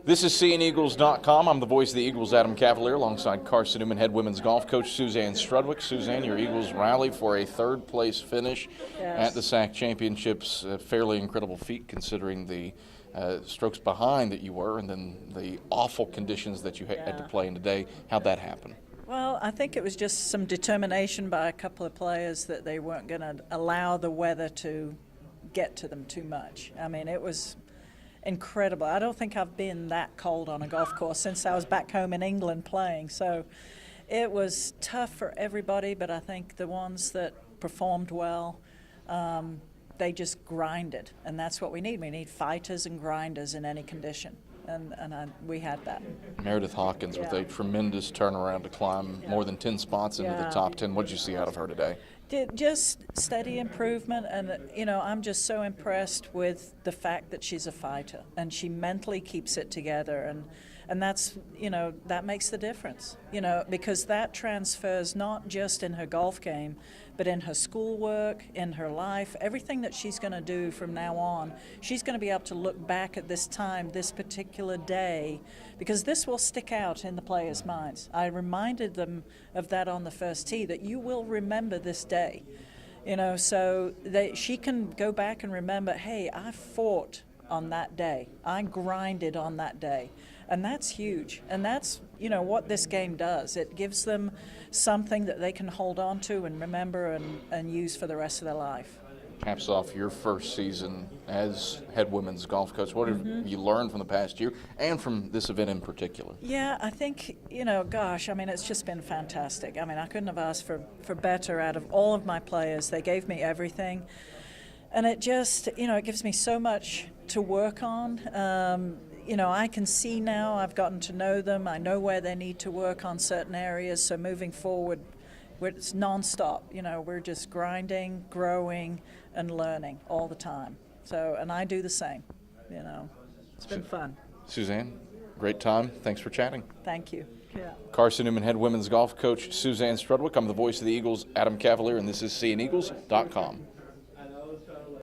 This is SeeingEagles.com. I'm the voice of the Eagles, Adam Cavalier, alongside Carson-Newman head women's golf coach Suzanne Strudwick. Suzanne, your Eagles rally for a third-place finish at the SAC Championships. A fairly incredible feat considering the strokes behind that you were and then the awful conditions that you had to play in today. How'd that happen? Well, I think it was just some determination by a couple of players that they weren't going to allow the weather to get to them too much. I mean, it was incredible. I don't think I've been that cold on a golf course since I was back home in England playing. So it was tough for everybody, but I think the ones that performed well, they just grinded, and that's what we need. We need fighters and grinders in any condition, and we had that. Meredith Hawkins with a tremendous turnaround to climb more than 10 spots into the top 10. What did you see out of her today? Just steady improvement, and I'm just so impressed with the fact that she's a fighter and she mentally keeps it together, and that's that makes the difference, because that transfers not just in her golf game but in her schoolwork, in her life, everything that she's going to do from now on. She's going to be able to look back at this time, this particular day, because this will stick out in the players' minds. I reminded them of that on the first tee, that you will remember this day, so she can go back and remember, hey, I fought on that day, I grinded on that day. And that's huge, and that's what this game does. It gives them something that they can hold on to and remember and use for the rest of their life. Caps off your first season as head women's golf coach. What have you learned from the past year and from this event in particular? Yeah, I think, it's just been fantastic. I couldn't have asked for better out of all of my players. They gave me everything, and it just, it gives me so much to work on. I can see now, I've gotten to know them, I know where they need to work on certain areas, so moving forward, it's nonstop. We're just grinding, growing, and learning all the time. So, and I do the same, It's been fun. Suzanne, great time. Thanks for chatting. Thank you. Yeah. Carson-Newman head women's golf coach Suzanne Strudwick. I'm the voice of the Eagles, Adam Cavalier, and this is SeeingEagles.com.